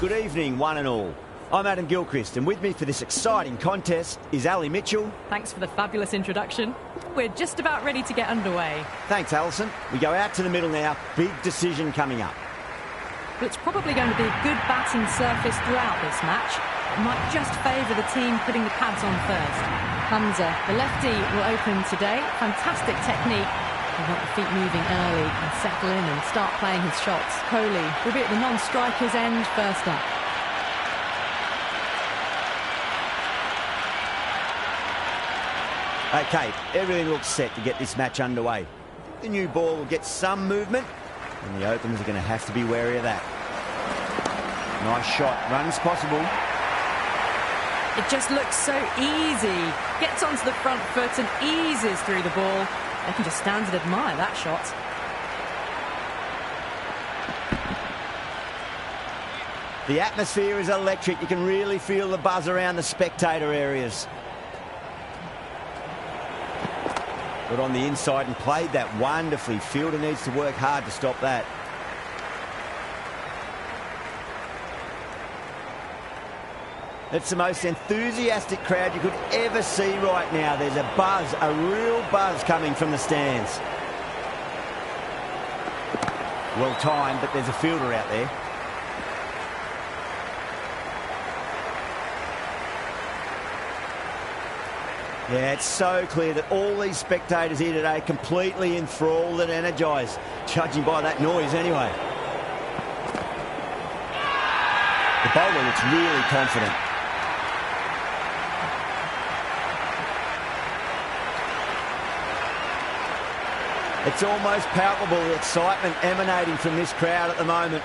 Good evening, one and all. I'm Adam Gilchrist, and with me for this exciting contest is Ali Mitchell. Thanks for the fabulous introduction. We're just about ready to get underway. Thanks, Alison. We go out to the middle now. Big decision coming up. It's probably going to be a good batting surface throughout this match. It might just favour the team putting the pads on first. Hamza, the lefty, will open today. Fantastic technique. We want the feet moving early and settle in and start playing his shots. Kohli will be at the non-striker's end first up. OK, everything looks set to get this match underway. The new ball will get some movement, and the openers are going to have to be wary of that. Nice shot, runs possible. It just looks so easy. Gets onto the front foot and eases through the ball. They can just stand and admire that shot. The atmosphere is electric. You can really feel the buzz around the spectator areas. Got on the inside and played that wonderfully. Fielder needs to work hard to stop that. It's the most enthusiastic crowd you could ever see right now. There's a buzz, a real buzz coming from the stands. Well timed, but there's a fielder out there. Yeah, it's so clear that all these spectators here today are completely enthralled and energised, judging by that noise anyway. The bowler looks really confident. It's almost palpable, the excitement emanating from this crowd at the moment.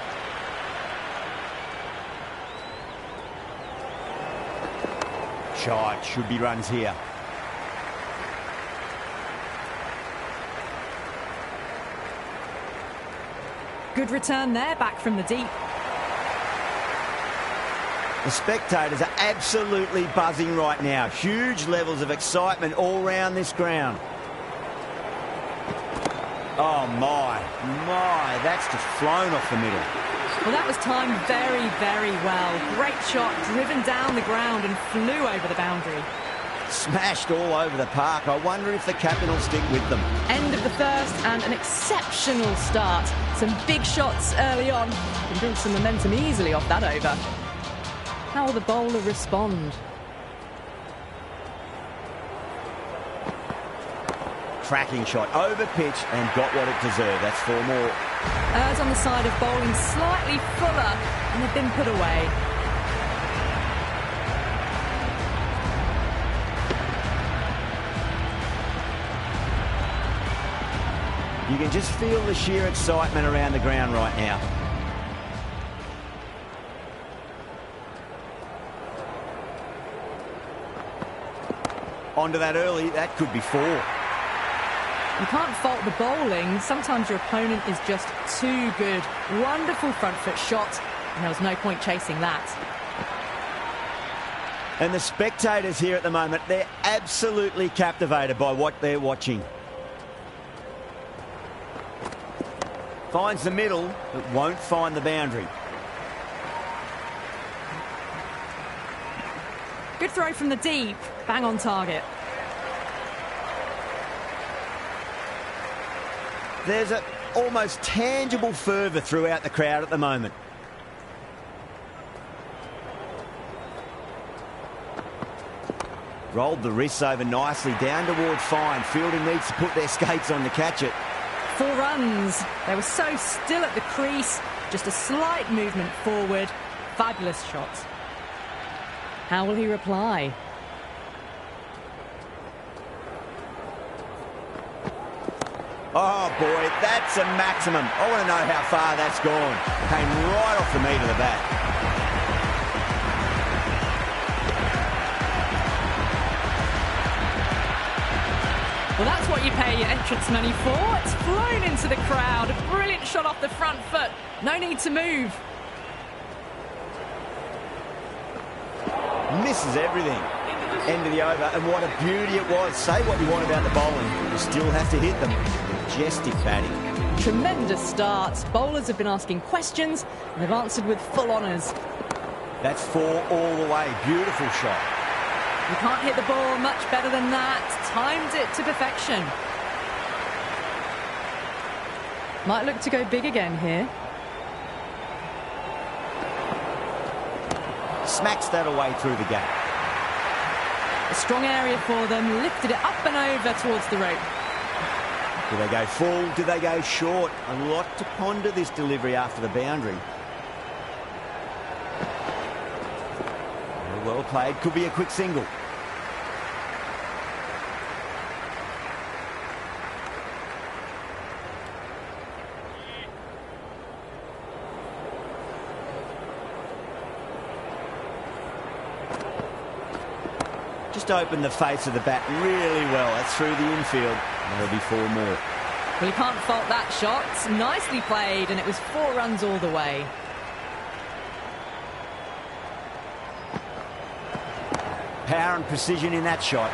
Shot, should be runs here. Good return there, back from the deep. The spectators are absolutely buzzing right now. Huge levels of excitement all round this ground. Oh my, that's just flown off the middle. Well, that was timed very, very well. Great shot, driven down the ground and flew over the boundary. Smashed all over the park. I wonder if the captain will stick with them. End of the first and an exceptional start. Some big shots early on. Can build some momentum easily off that over. How will the bowler respond? Cracking shot, over pitch and got what it deserved. That's 4 more. Errs on the side of bowling slightly fuller and they've been put away. You can just feel the sheer excitement around the ground right now. Onto that early, that could be 4. You can't fault the bowling. Sometimes your opponent is just too good. Wonderful front foot shot, and there was no point chasing that. And the spectators here at the moment, they're absolutely captivated by what they're watching. Finds the middle, but won't find the boundary. Good throw from the deep, bang on target. There's an almost tangible fervour throughout the crowd at the moment. Rolled the wrists over nicely, down toward fine. Fielder needs to put their skates on to catch it. 4 runs. They were so still at the crease. Just a slight movement forward. Fabulous shot. How will he reply? Oh boy, that's a maximum. I want to know how far that's gone. Came right off the meat of the bat. Well, that's what you pay your entrance money for. It's flown into the crowd. A brilliant shot off the front foot. No need to move. Misses everything. End of the over, and what a beauty it was. Say what you want about the bowling, you still have to hit them. Majestic batting. Tremendous start. Bowlers have been asking questions, and they've answered with full honours. That's 4 all the way. Beautiful shot. You can't hit the ball much better than that. Timed it to perfection. Might look to go big again here. Smacks that away through the gap. A strong area for them. Lifted it up and over towards the rope. Do they go full? Do they go short? A lot to ponder this delivery after the boundary. Well played. Could be a quick single. Just opened the face of the bat really well. That's through the infield. There'll be 4 more. Well, you can't fault that shot. Nicely played, and it was 4 runs all the way. Power and precision in that shot.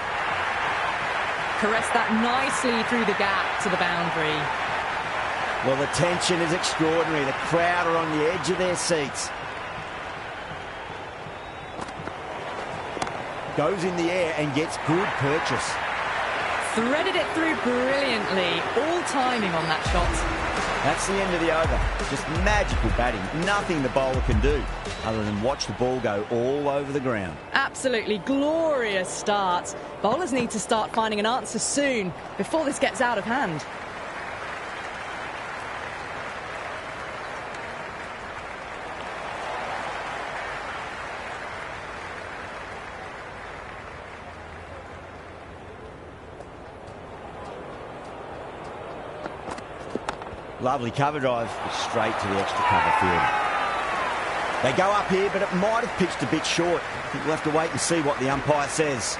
Caressed that nicely through the gap to the boundary. Well, the tension is extraordinary. The crowd are on the edge of their seats. Goes in the air and gets good purchase. Threaded it through brilliantly. All timing on that shot. That's the end of the over. Just magical batting. Nothing the bowler can do other than watch the ball go all over the ground. Absolutely glorious start. Bowlers need to start finding an answer soon before this gets out of hand. Lovely cover drive, straight to the extra cover field. They go up here, but it might have pitched a bit short. I think we'll have to wait and see what the umpire says.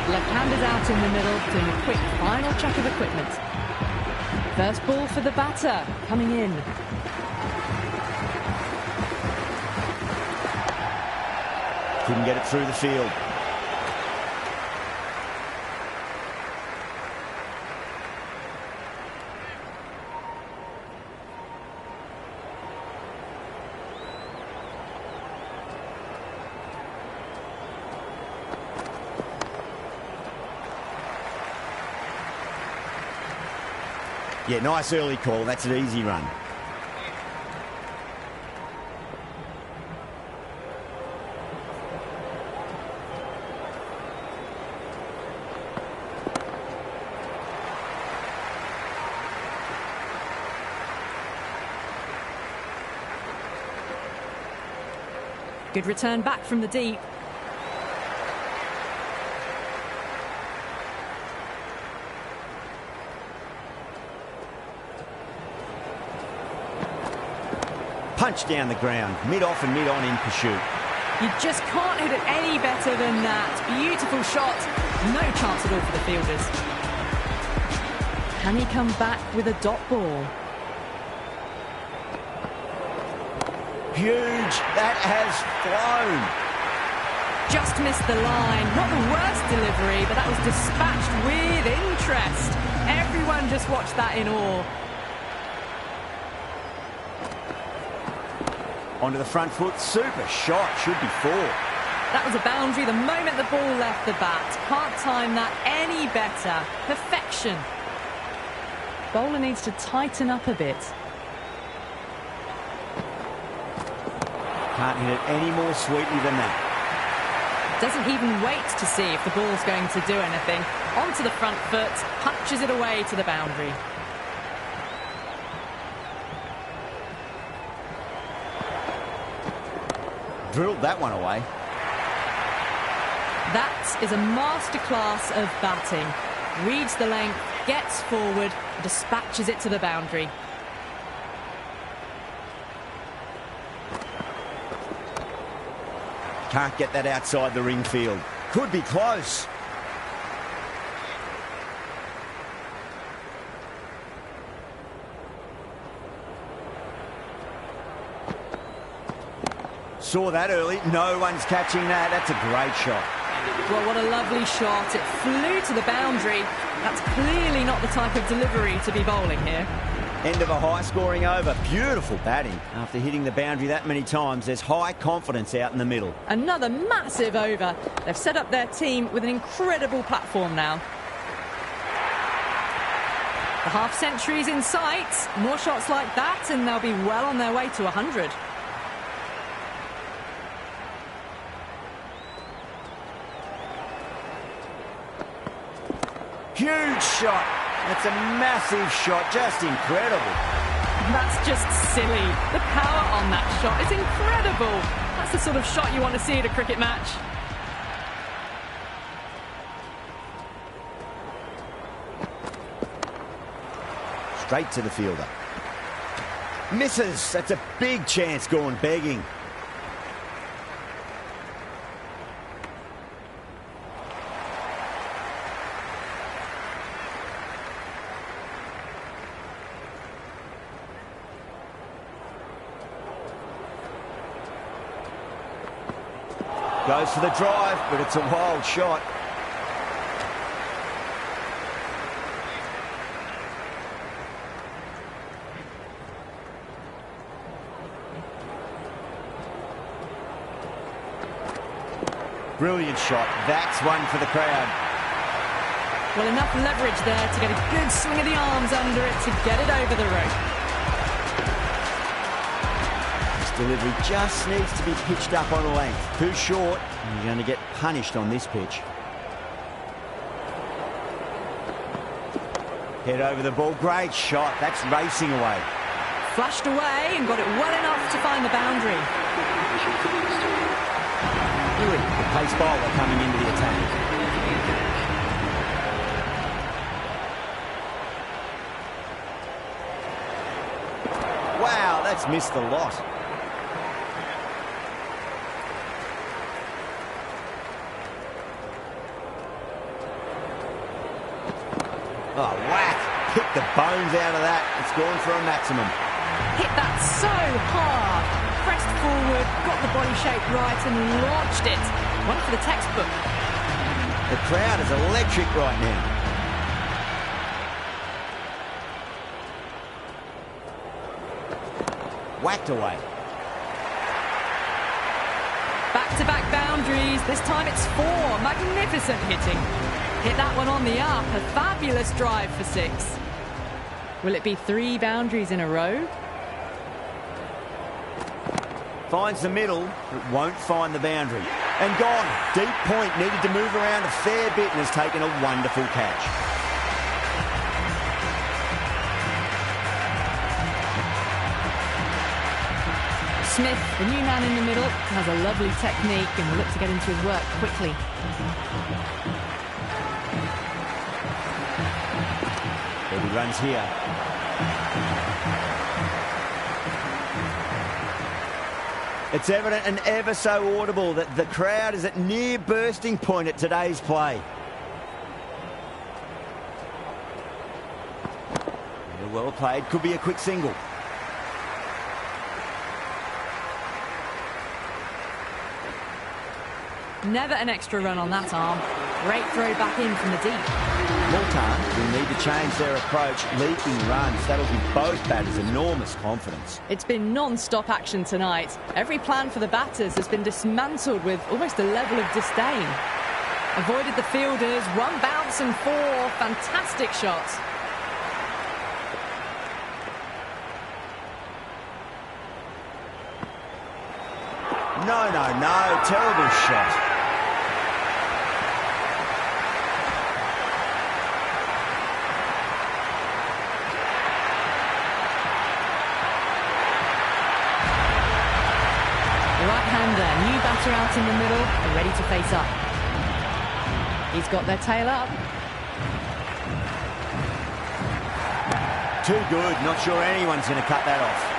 Left-handers out in the middle, doing a quick final check of equipment. First ball for the batter, coming in. Couldn't get it through the field. Yeah, nice early call. That's an easy run. Good return back from the deep. Punch down the ground, mid-off and mid-on in pursuit. You just can't hit it any better than that. Beautiful shot. No chance at all for the fielders. Can he come back with a dot ball? Huge. That has flown. Just missed the line. Not the worst delivery, but that was dispatched with interest. Everyone just watched that in awe. Onto the front foot. Super shot. Should be 4. That was a boundary the moment the ball left the bat. Can't time that any better. Perfection. Bowler needs to tighten up a bit. Can't hit it any more sweetly than that. Doesn't even wait to see if the ball's going to do anything. Onto the front foot, punches it away to the boundary. Drilled that one away. That is a masterclass of batting. Reads the length, gets forward, dispatches it to the boundary. Can't get that outside the ring field. Could be close. Saw that early. No one's catching that. That's a great shot. Well, what a lovely shot. It flew to the boundary. That's clearly not the type of delivery to be bowling here. End of a high-scoring over. Beautiful batting. After hitting the boundary that many times, there's high confidence out in the middle. Another massive over. They've set up their team with an incredible platform now. The half-century's in sight. More shots like that and they'll be well on their way to 100. Huge shot. That's a massive shot. Just incredible. That's just silly. The power on that shot is incredible. That's the sort of shot you want to see at a cricket match. Straight to the fielder. Misses. That's a big chance gone begging. Goes for the drive, but it's a wild shot. Brilliant shot. That's one for the crowd. Well, enough leverage there to get a good swing of the arms under it to get it over the rope. This delivery just needs to be pitched up on a length. Too short, and you're going to get punished on this pitch. Head over the ball. Great shot. That's racing away. Flashed away and got it well enough to find the boundary. Louis, the pace bowler, coming into the attack. Wow, that's missed the lot. Oh, whack. Hit the bones out of that. It's gone for a maximum. Hit that so hard. Pressed forward, got the body shape right and launched it. One for the textbook. The crowd is electric right now. Whacked away. Back-to-back boundaries. This time it's 4. Magnificent hitting. Hit that one on the up. A fabulous drive for 6. Will it be 3 boundaries in a row? Finds the middle, but won't find the boundary. And gone. Deep point, needed to move around a fair bit and has taken a wonderful catch. Smith, the new man in the middle, has a lovely technique and will look to get into his work quickly. He runs here. It's evident and ever so audible that the crowd is at near bursting point at today's play. Well played, could be a quick single. Never an extra run on that arm. Great throw back in from the deep. MULTAN will need to change their approach, leaking runs. That'll give both batters enormous confidence. It's been non-stop action tonight. Every plan for the batters has been dismantled with almost a level of disdain. Avoided the fielders, 1 bounce and 4. Fantastic shots. No, terrible shot. Right-hander, new batter out in the middle, are ready to face up. He's got their tail up. Too good, not sure anyone's going to cut that off.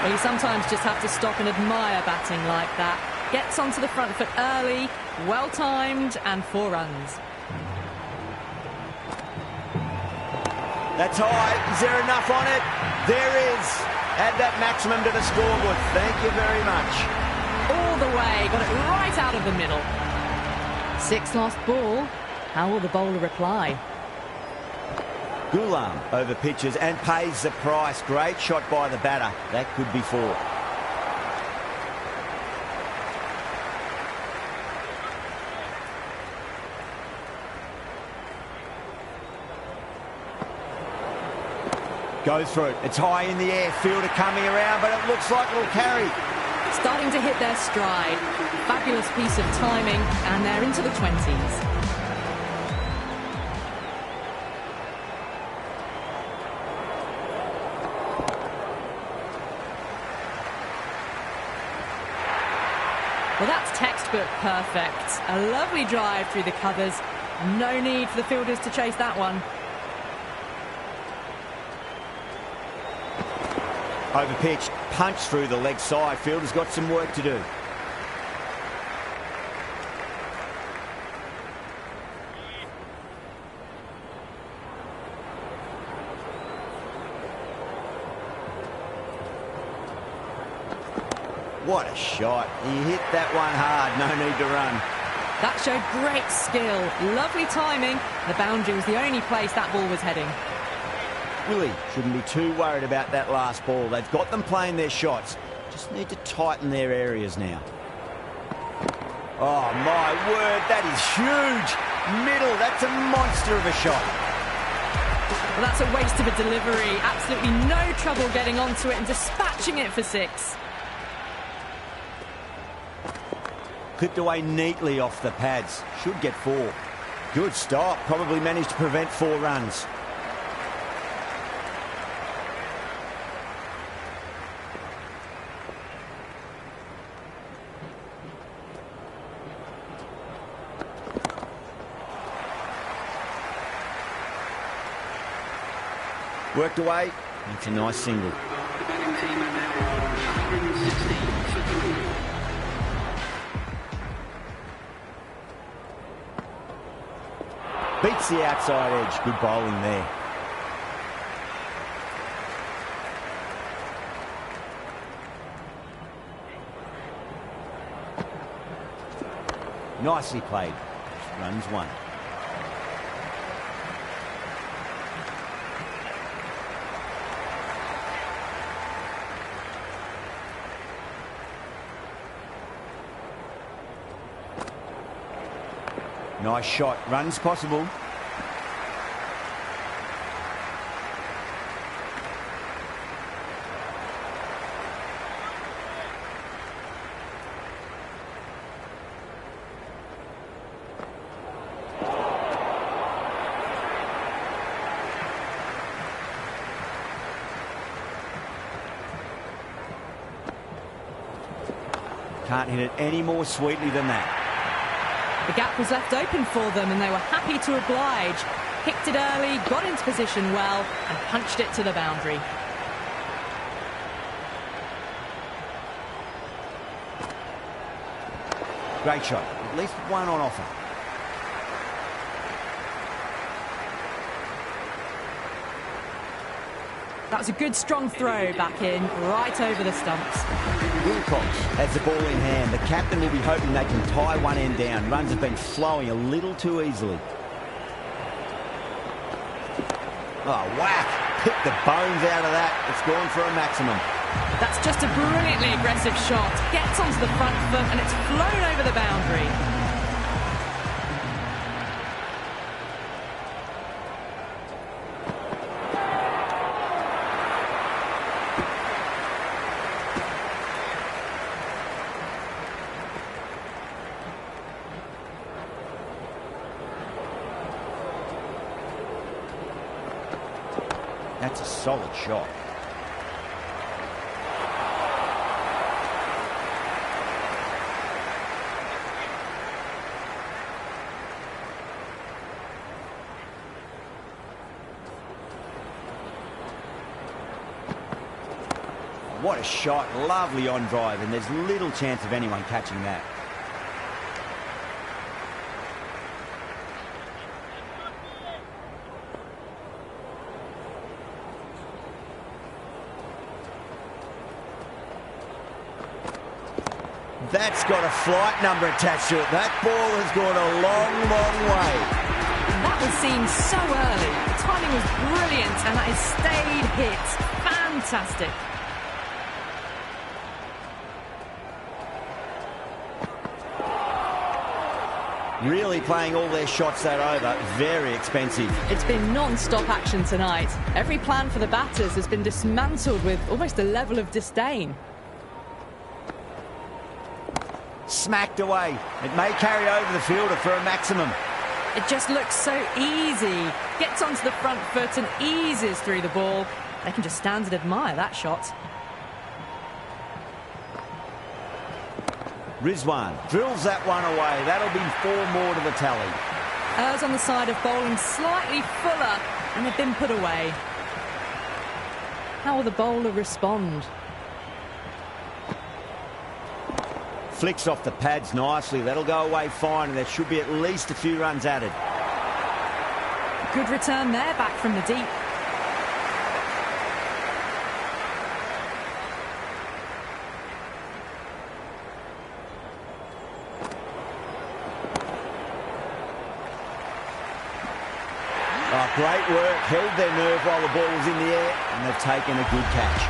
Well, you sometimes just have to stop and admire batting like that. Gets onto the front foot early, well-timed, and 4 runs. That's high. Is there enough on it? There is. Add that maximum to the scoreboard. Thank you very much. All the way, got it right out of the middle. 6 lost ball. How will the bowler reply? Ghulam over pitches and pays the price. Great shot by the batter. That could be 4. Goes for it. It's high in the air. Fielder coming around, but it looks like it'll carry. Starting to hit their stride. Fabulous piece of timing, and they're into the 20s. Well, that's textbook perfect. A lovely drive through the covers. No need for the fielders to chase that one. Over pitch, punch through the leg side. Fielder's got some work to do. What a shot. He hit that one hard. No need to run. That showed great skill. Lovely timing. The boundary was the only place that ball was heading. Willie shouldn't be too worried about that last ball. They've got them playing their shots. Just need to tighten their areas now. Oh, my word, that is huge. Middle, that's a monster of a shot. Well, that's a waste of a delivery. Absolutely no trouble getting onto it and dispatching it for 6. Clipped away neatly off the pads. Should get 4. Good stop. Probably managed to prevent 4 runs. Worked away. It's a nice single. Beats the outside edge. Good bowling there. Nicely played. Runs 1. Nice shot. Runs possible. Can't hit it any more sweetly than that. The gap was left open for them and they were happy to oblige. Kicked it early, got into position well and punched it to the boundary. Great shot. At least 1 on offer. That was a good strong throw back in, right over the stumps. Wilcox has the ball in hand. The captain will be hoping they can tie one end down. Runs have been flowing a little too easily. Oh, whack! Picked the bones out of that. It's gone for a maximum. That's just a brilliantly aggressive shot. Gets onto the front foot and it's flown over the boundary. That's a solid shot. What a shot. Lovely on drive, and there's little chance of anyone catching that. That's got a flight number attached to it. That ball has gone a long, long way. That was seen so early. The timing was brilliant, and that is stayed hit. Fantastic. Really playing all their shots that over. Very expensive. It's been non-stop action tonight. Every plan for the batters has been dismantled with almost a level of disdain. Smacked away. It may carry over the fielder for a maximum. It just looks so easy. Gets onto the front foot and eases through the ball. They can just stand and admire that shot. Rizwan drills that one away. That'll be 4 more to the tally. Errs on the side of bowling slightly fuller, and they've been put away. How will the bowler respond? Flicks off the pads nicely. That'll go away fine, and there should be at least a few runs added. Good return there, back from the deep. Oh, great work. Held their nerve while the ball was in the air, and they've taken a good catch.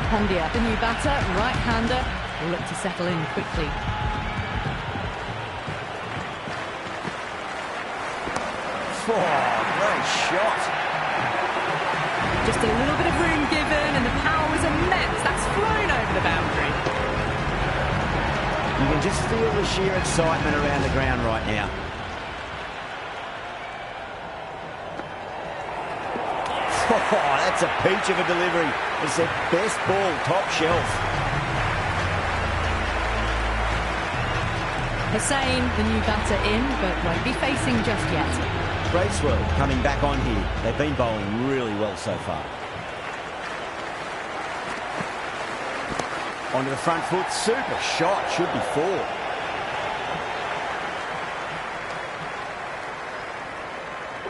Pandya, the new batter, right-hander, will look to settle in quickly. Oh, great shot. Just a little bit of room given, and the power was immense. That's flown over the boundary. You can just feel the sheer excitement around the ground right now. Oh, that's a peach of a delivery. It's their best ball, top shelf. Hussain, the new batter, in, but won't be facing just yet. Bracewell coming back on here. They've been bowling really well so far. Onto the front foot. Super shot. Should be 4.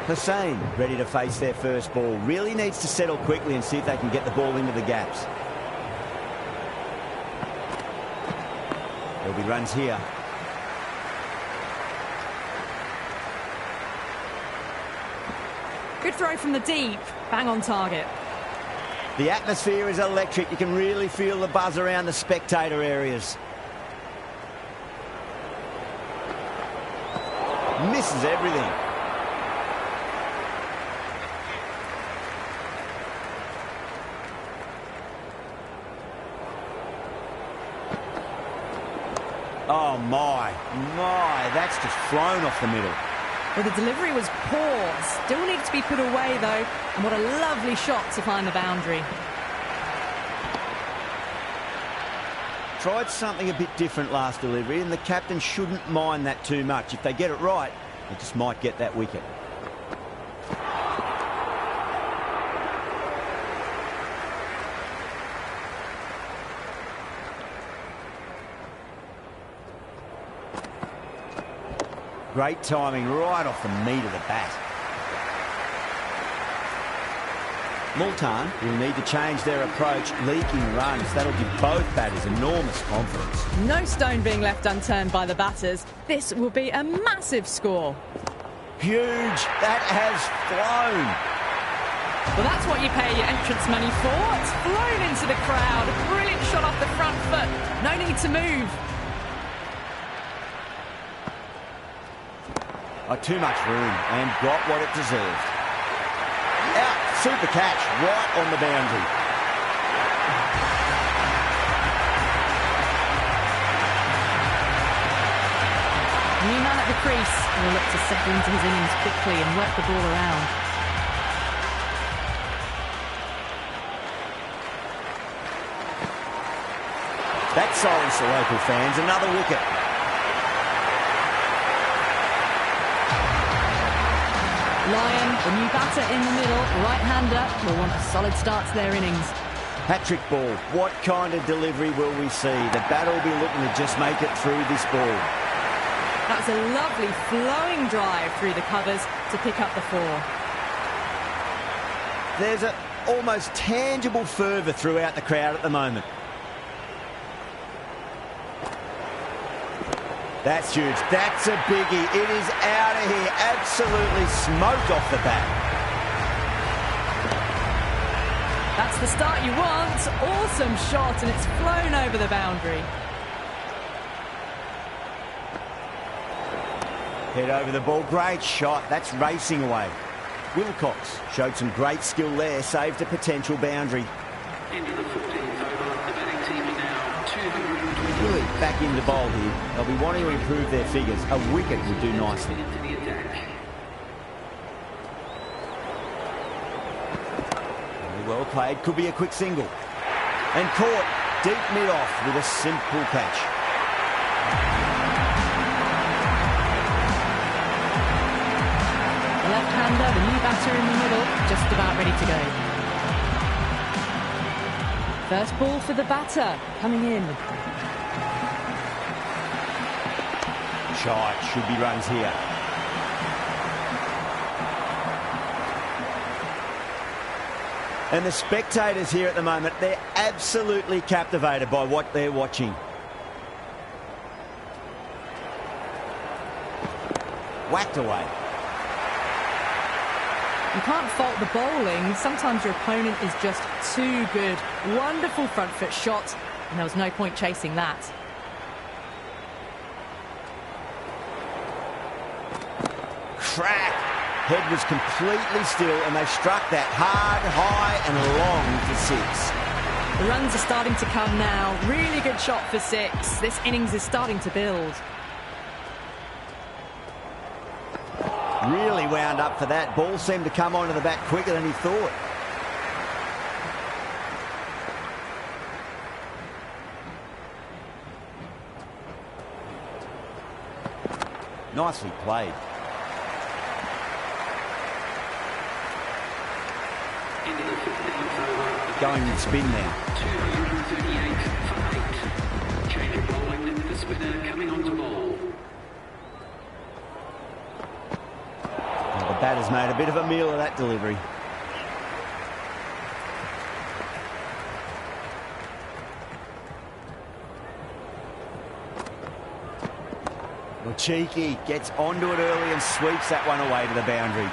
Hussain ready to face their first ball. Really needs to settle quickly and see if they can get the ball into the gaps. There'll be runs here. Good throw from the deep. Bang on target. The atmosphere is electric. You can really feel the buzz around the spectator areas. Misses everything. Oh, my. That's just flown off the middle. Well, the delivery was poor. Still needs to be put away, though. And what a lovely shot to find the boundary. Tried something a bit different last delivery, and the captain shouldn't mind that too much. If they get it right, they just might get that wicket. Great timing right off the meat of the bat. Multan will need to change their approach, leaking runs. That'll give both batters enormous confidence. No stone being left unturned by the batters. This will be a massive score. Huge. That has flown. Well, that's what you pay your entrance money for. It's flown into the crowd. A brilliant shot off the front foot. No need to move. Oh, too much room and got what it deserved. Out, super catch, right on the boundary. New man at the crease will look to settle into his innings quickly and work the ball around. That silenced the local fans. Another wicket. Lyon, the new batter in the middle, right-hander, will want a solid start to their innings. Hat-trick ball. What kind of delivery will we see? The batter will be looking to just make it through this ball. That's a lovely flowing drive through the covers to pick up the 4. There's a almost tangible fervour throughout the crowd at the moment. That's huge. That's a biggie. It is out of here. Absolutely smoked off the bat. That's the start you want. Awesome shot, and it's flown over the boundary. Head over the ball. Great shot. That's racing away. Wilcox showed some great skill there. Saved a potential boundary. Into the 14th over. The batting team are now 220. Willie back in the bowl here. They'll be wanting to improve their figures. A wicket would do nicely. Into the attack. Well played. Could be a quick single. And caught deep mid-off with a simple catch. The left-hander, the new batter in the middle, just about ready to go. First ball for the batter, coming in. Shot. Should be runs here. And the spectators here at the moment, they're absolutely captivated by what they're watching. Whacked away. You can't fault the bowling. Sometimes your opponent is just too good. Wonderful front foot shot, and there was no point chasing that. Crack. Head was completely still, and they struck that hard, high and long for six. The runs are starting to come now. Really good shot for six. This innings is starting to build. Really wound up for that. Ball seemed to come onto the bat quicker than he thought. Nicely played. Into the 15th over. Going with spin now. 238 for 8. Change of bowling, the spinner coming on to bowl. Well, the batter's made a bit of a meal of that delivery. Well, cheeky, gets onto it early and sweeps that one away to the boundary.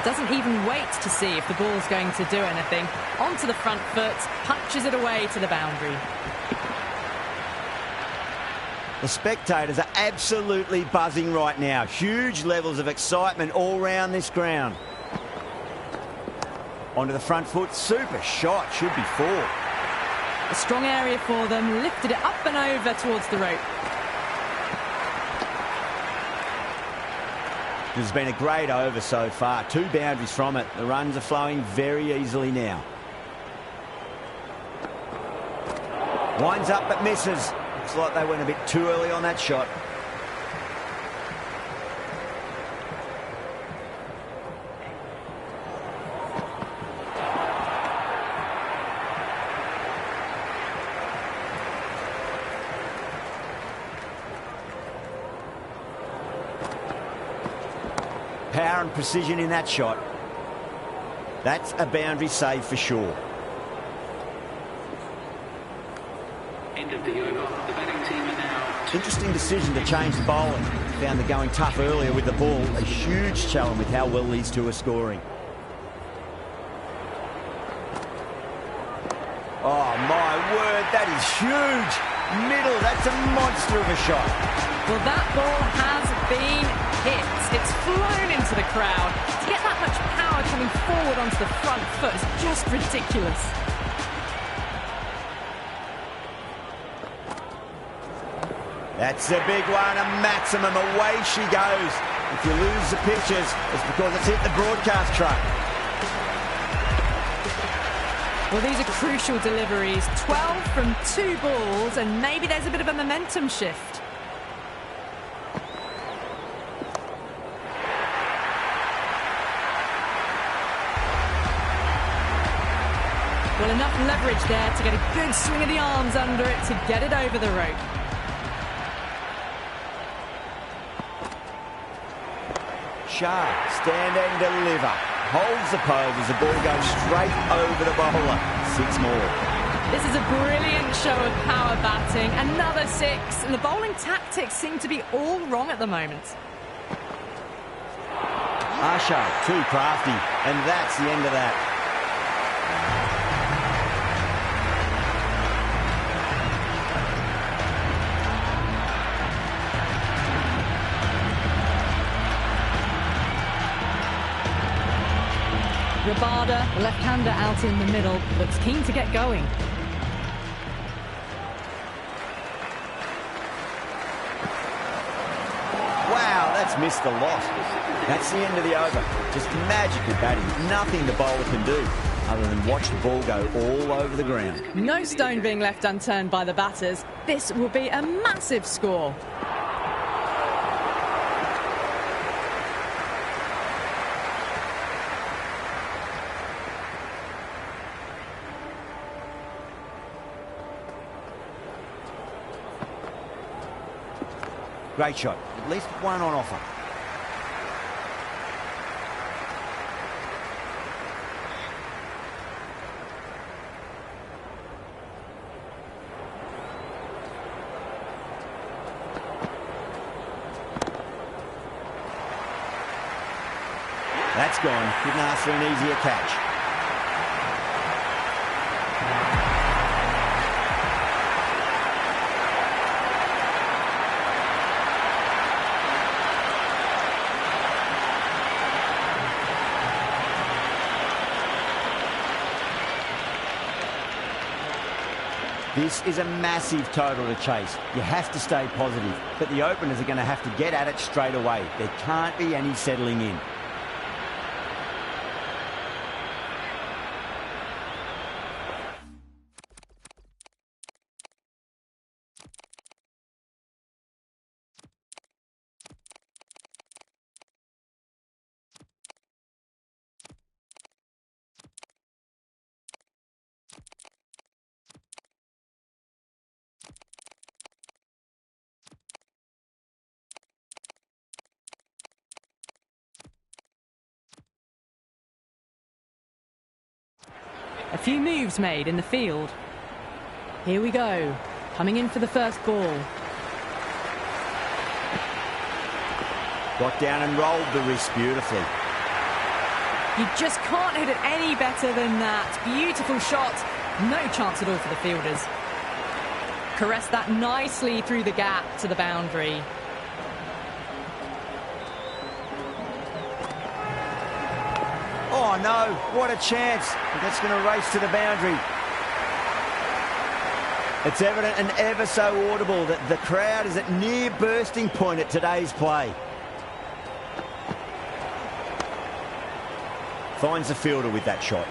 Doesn't even wait to see if the ball's going to do anything. Onto the front foot, punches it away to the boundary. The spectators are absolutely buzzing right now. Huge levels of excitement all round this ground. Onto the front foot, super shot, should be four. A strong area for them, lifted it up and over towards the rope. This has been a great over so far. 2 boundaries from it. The runs are flowing very easily now. Winds up but misses. Looks like they went a bit too early on that shot. Power and precision in that shot. That's a boundary save for sure. End of the over. The batting team are now. Interesting decision to change the bowling. Found the going tough earlier with the ball. A huge challenge with how well these two are scoring. Oh my word, that is huge. Middle, that's a monster of a shot. Well, that ball has been hit. It's flown into the crowd. To get that much power coming forward onto the front foot is just ridiculous. That's a big one, a maximum. Away she goes. If you lose the pictures, it's because it's hit the broadcast truck. Well, these are crucial deliveries. 12 from 2 balls, and maybe there's a bit of a momentum shift. Well, enough leverage there to get a good swing of the arms under it to get it over the rope. Shah, stand and deliver. holds the pose as the ball goes straight over the bowler. 6 more. This is a brilliant show of power batting. Another 6. And the bowling tactics seem to be all wrong at the moment. Asha, too crafty, and that's the end of that. Rabada, the left-hander out in the middle, looks keen to get going. Wow, that's missed the lot. That's the end of the over. Just magical batting. Nothing the bowler can do other than watch the ball go all over the ground. No stone being left unturned by the batters. This will be a massive score. Great shot. At least one on offer. That's gone. Couldn't ask for an easier catch. This is a massive total to chase. You have to stay positive, but the openers are going to have to get at it straight away. There can't be any settling in. A few moves made in the field. Here we go. Coming in for the first ball. Got down and rolled the wrist beautifully. You just can't hit it any better than that. Beautiful shot. No chance at all for the fielders. Caressed that nicely through the gap to the boundary. Oh no, what a chance. That's going to race to the boundary. It's evident and ever so audible that the crowd is at near bursting point at today's play. Finds the fielder with that shot.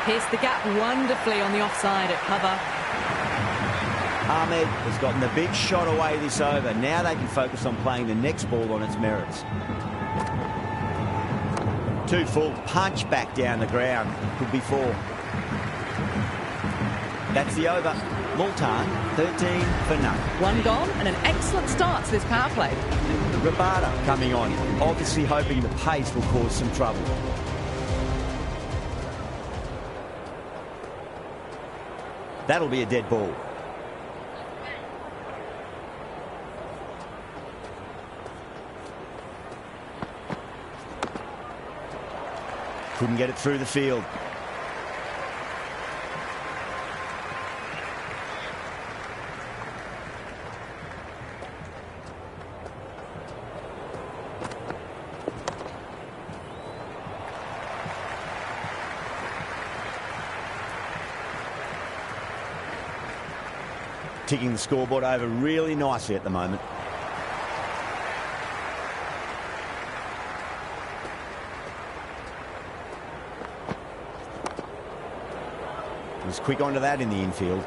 Pierced the gap wonderfully on the offside at cover. Ahmed has gotten the big shot away this over. Now they can focus on playing the next ball on its merits. 2 full, punch back down the ground. Could be 4. That's the over. Multan, 13 for none. 1 gone and an excellent start to this power play. Rabada coming on, obviously hoping the pace will cause some trouble. That'll be a dead ball. Couldn't get it through the field. Ticking the scoreboard over really nicely at the moment. Was quick onto that in the infield.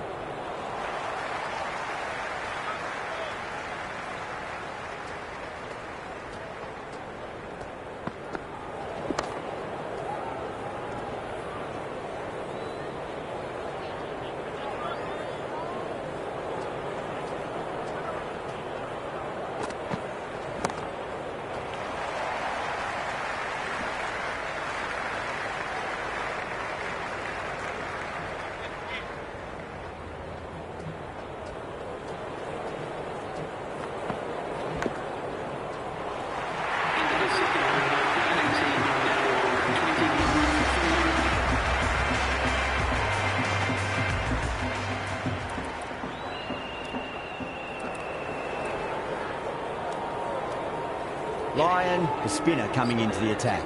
Lyon, the spinner, coming into the attack.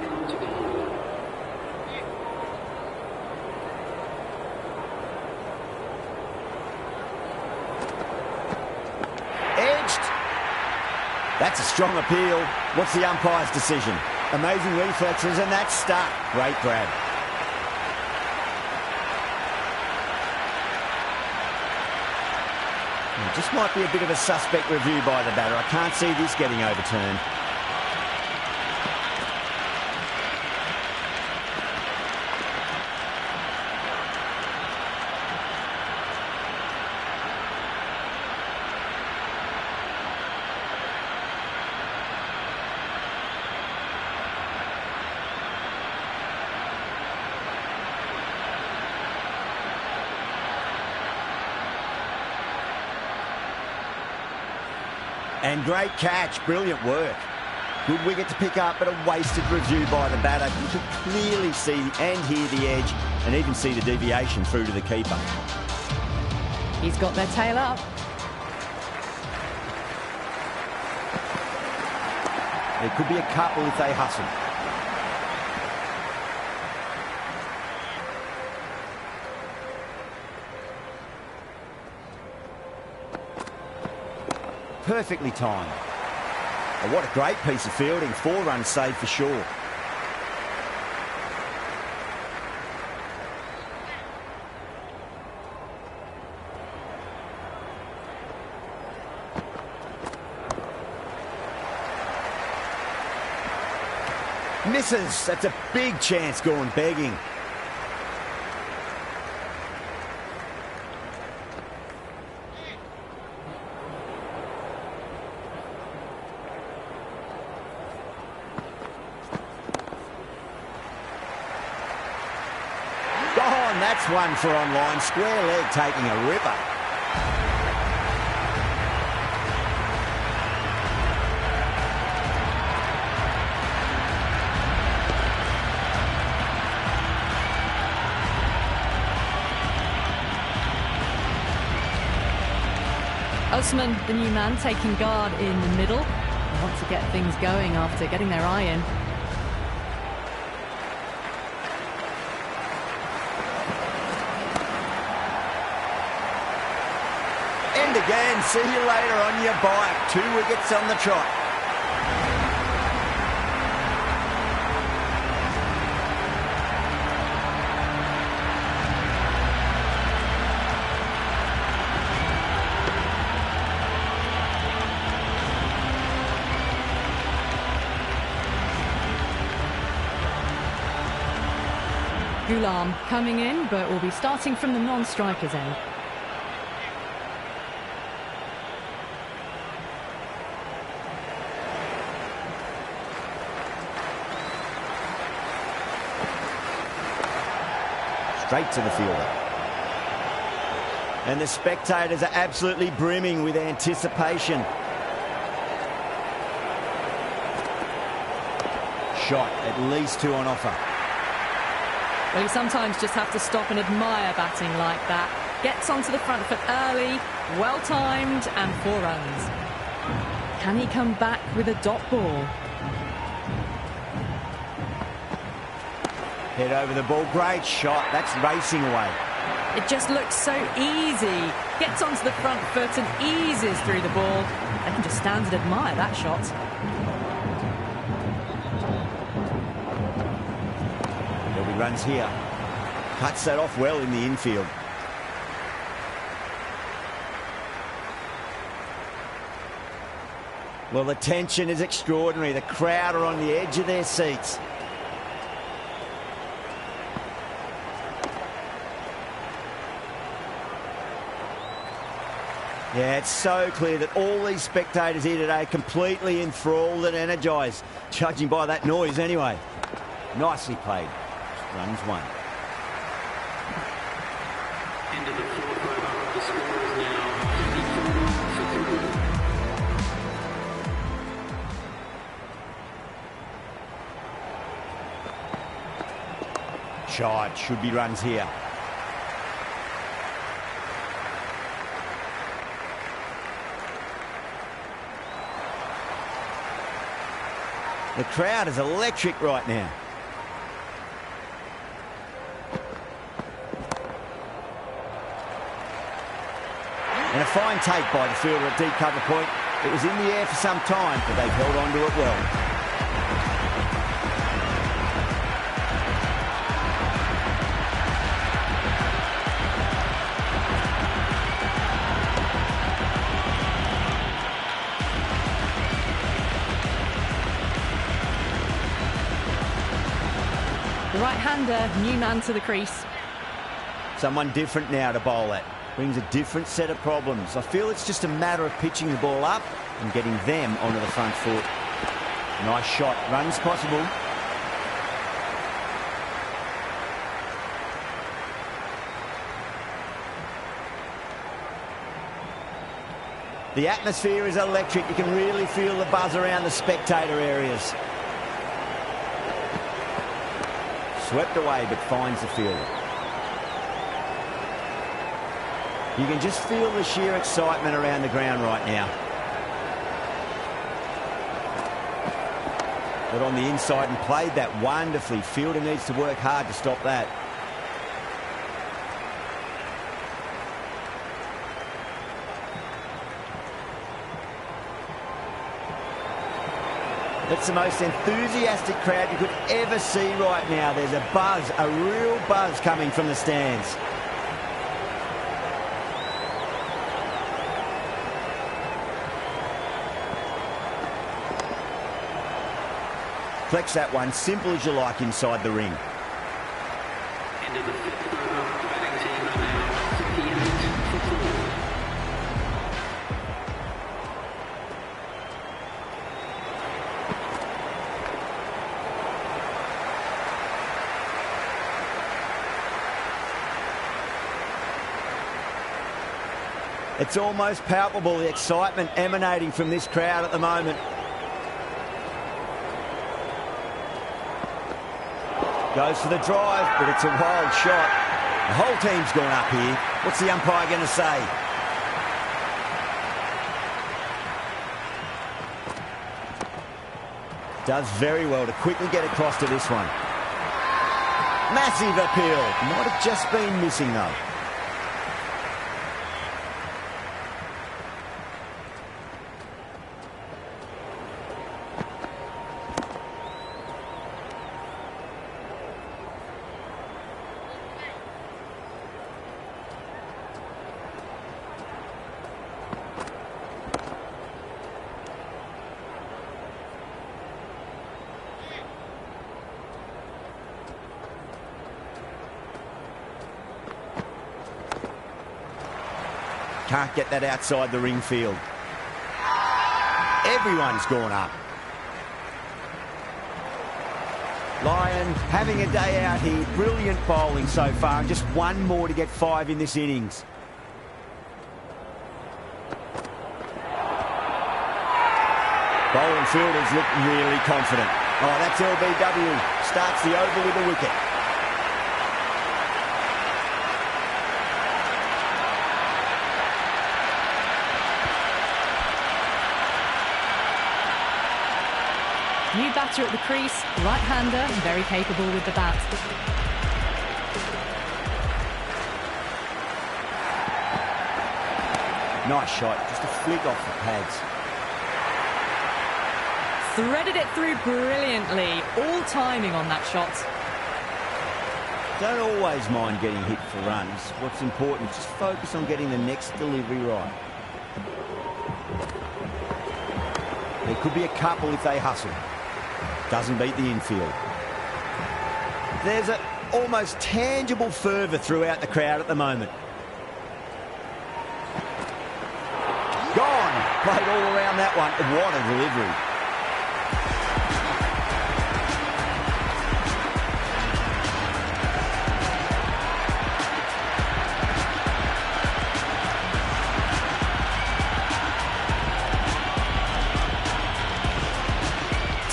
Edged. That's a strong appeal. What's the umpire's decision? Amazing reflexes, and that's stuck. Great grab. Just might be a bit of a suspect review by the batter. I can't see this getting overturned. And great catch, brilliant work. Good wicket to pick up, but a wasted review by the batter. You could clearly see and hear the edge and even see the deviation through to the keeper. He's got their tail up. There could be a couple if they hustle. Perfectly timed. Oh, what a great piece of fielding. 4 runs saved for sure. Misses. That's a big chance going begging. That's one for online. Square leg taking a ripper. Osman, the new man, taking guard in the middle. They want to get things going after getting their eye in. Again, see you later on your bike. 2 wickets on the trot. Ghulam coming in, but will be starting from the non-strikers end. Straight to the fielder. And the spectators are absolutely brimming with anticipation. Shot, at least 2 on offer. Well, you sometimes just have to stop and admire batting like that. Gets onto the front foot early, well-timed, and 4 runs. Can he come back with a dot ball? Head over the ball, great shot. That's racing away. It just looks so easy. Gets onto the front foot and eases through the ball. They can just stand and admire that shot. There'll be runs here. Cuts that off well in the infield. Well, the tension is extraordinary. The crowd are on the edge of their seats. Yeah, it's so clear that all these spectators here today are completely enthralled and energised, judging by that noise anyway. Nicely played. Runs 1. End of the 4th over. The score is now 54 for 2. Shot, should be runs here. The crowd is electric right now. And a fine take by the fielder at deep cover point. It was in the air for some time, but they've held on to it well. The right-hander, new man to the crease. Someone different now to bowl at. Brings a different set of problems. I feel it's just a matter of pitching the ball up and getting them onto the front foot. Nice shot. Runs possible. The atmosphere is electric. You can really feel the buzz around the spectator areas. Swept away, but finds the fielder. You can just feel the sheer excitement around the ground right now. Got on the inside and played that wonderfully. Fielder needs to work hard to stop that. It's the most enthusiastic crowd you could ever see right now. There's a buzz, a real buzz coming from the stands. Flex that one, simple as you like inside the ring. End of the fifth over. The batting team are now 58 for 4. It's almost palpable, the excitement emanating from this crowd at the moment. Goes for the drive, but it's a wild shot. The whole team's gone up here. What's the umpire going to say? Does very well to quickly get across to this one. Massive appeal. Might have just been missing though. Can't get that outside the ring field. Everyone's gone up. Lyon having a day out here. Brilliant bowling so far. And just one more to get 5 in this innings. Bowling fielders look really confident. Oh, that's LBW. Starts the over with a wicket. New batter at the crease, right-hander, very capable with the bat. Nice shot, just a flick off the pads. Threaded it through brilliantly, all timing on that shot. Don't always mind getting hit for runs. What's important is just focus on getting the next delivery right. There could be a couple if they hustle. Doesn't beat the infield. There's an almost tangible fervour throughout the crowd at the moment. Gone! Played all around that one. What a delivery.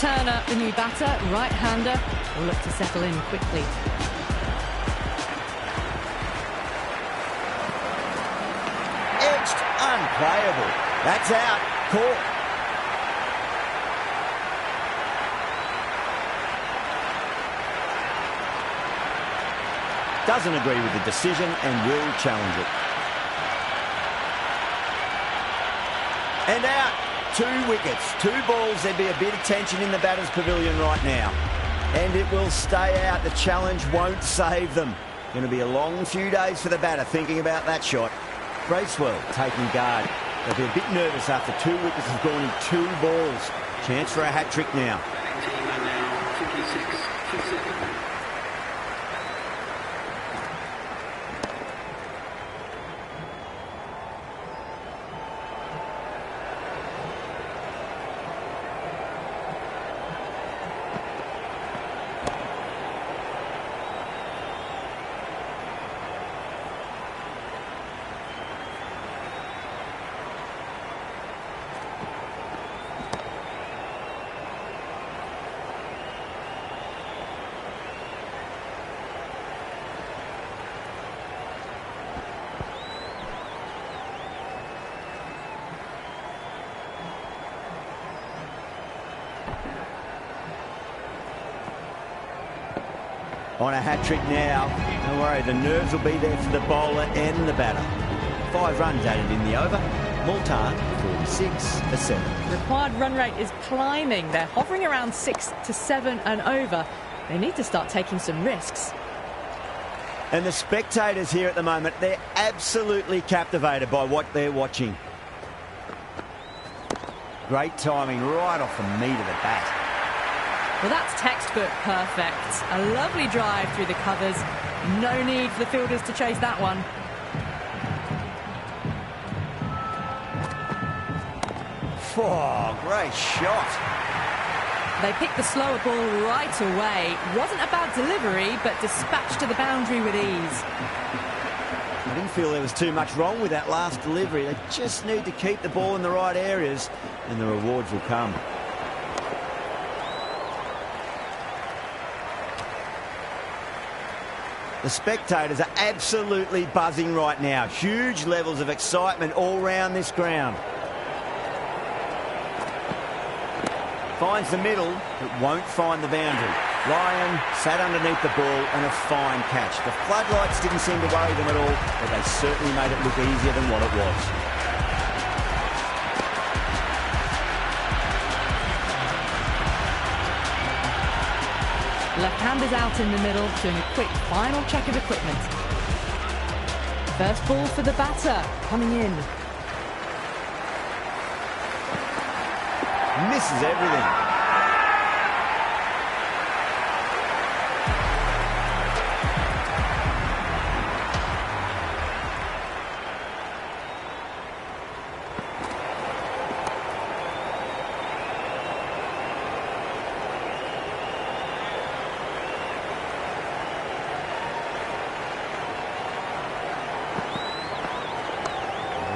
Turner, the new batter, right-hander, will look to settle in quickly. Edged, unplayable. That's out. Caught. doesn't agree with the decision and will challenge it. And out. 2 wickets, 2 balls. There'd be a bit of tension in the batter's pavilion right now. And it will stay out. The challenge won't save them. Going to be a long few days for the batter thinking about that shot. Bracewell taking guard. They'll be a bit nervous after 2 wickets have gone in 2 balls. Chance for a hat-trick now. Team are now 56 for 7. On a hat-trick now. Don't worry, the nerves will be there for the bowler and the batter. 5 runs added in the over. MULTAN 46 for 7. Required run rate is climbing. They're hovering around 6 to 7 and over. They need to start taking some risks. And the spectators here at the moment, they're absolutely captivated by what they're watching. Great timing right off the meat of the bat. Well, that's textbook perfect. A lovely drive through the covers. No need for the fielders to chase that one. Oh, great shot. They picked the slower ball right away. Wasn't a bad delivery, but dispatched to the boundary with ease. I didn't feel there was too much wrong with that last delivery. They just need to keep the ball in the right areas, and the rewards will come. The spectators are absolutely buzzing right now. Huge levels of excitement all round this ground. Finds the middle, but won't find the boundary. Lyon sat underneath the ball and a fine catch. The floodlights didn't seem to worry them at all, but they certainly made it look easier than what it was. Left-handers out in the middle, doing a quick final check of equipment. First ball for the batter, coming in. Misses everything.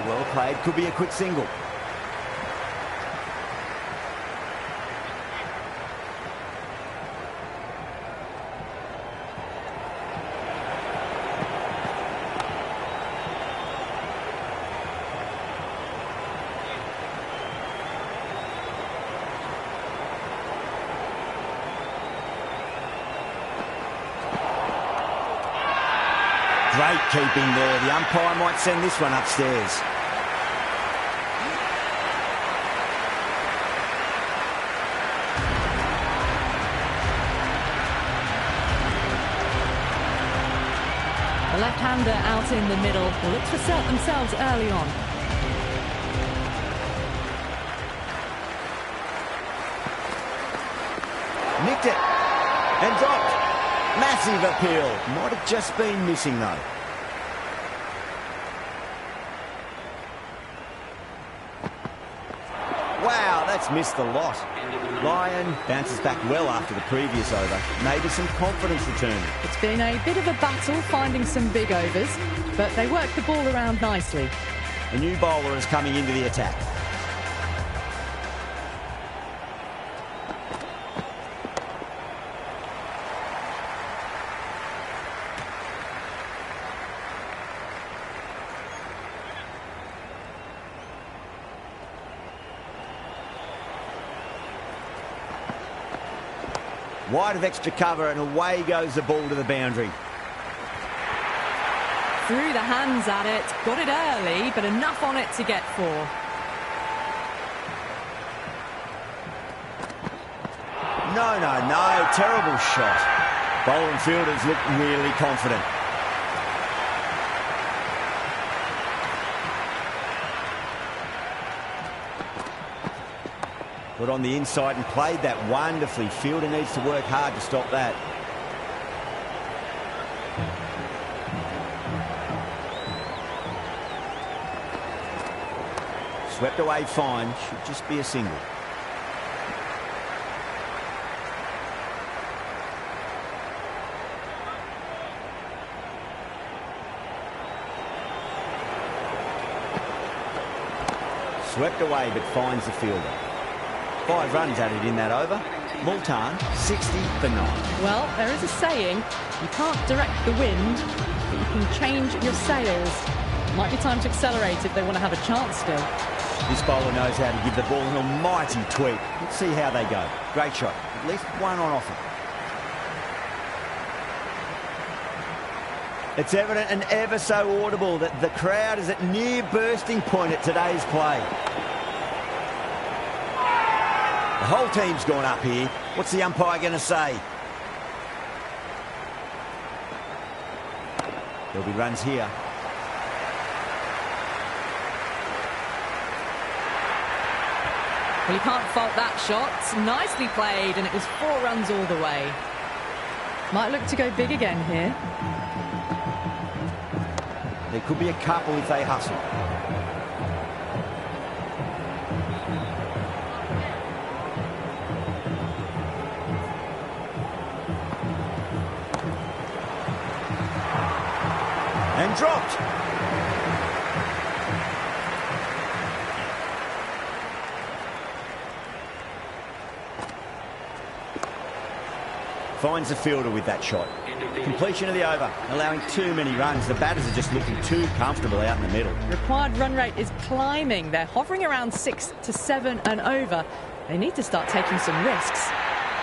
Well played, could be a quick single. Great keeping there. The umpire might send this one upstairs. The left-hander out in the middle will look to set themselves early on. Nicked it and dropped. Massive appeal. Might have just been missing though. Wow, that's missed the lot. Lyon bounces back well after the previous over. Maybe some confidence returning. It's been a bit of a battle finding some big overs, but they work the ball around nicely. A new bowler is coming into the attack. Wide of extra cover and away goes the ball to the boundary. Threw the hands at it, got it early, but enough on it to get 4. No, no, no. Terrible shot. Bowler and fielders look really confident. Got on the inside and played that wonderfully. Fielder needs to work hard to stop that. Swept away fine. Should just be a single. Swept away but finds the fielder. 5 runs added in that over. MULTAN 60 for 9. Well, there is a saying, you can't direct the wind, but you can change your sails. Might be time to accelerate if they want to have a chance still. This bowler knows how to give the ball an almighty tweak. Let's see how they go. Great shot. At least one on offer. It's evident and ever so audible that the crowd is at near bursting point at today's play. The whole team's gone up here. What's the umpire going to say? There'll be runs here. Well, you can't fault that shot. Nicely played, and it was 4 runs all the way. Might look to go big again here. There could be a couple if they hustle. And dropped. Finds the fielder with that shot. Completion of the over, allowing too many runs. The batters are just looking too comfortable out in the middle. Required run rate is climbing. They're hovering around 6 to 7 and over. They need to start taking some risks.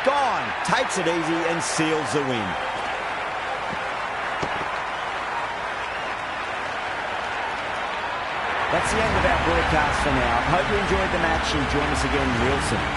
Gone. Takes it easy and seals the win. That's the end of our broadcast for now. Hope you enjoyed the match and join us again real soon.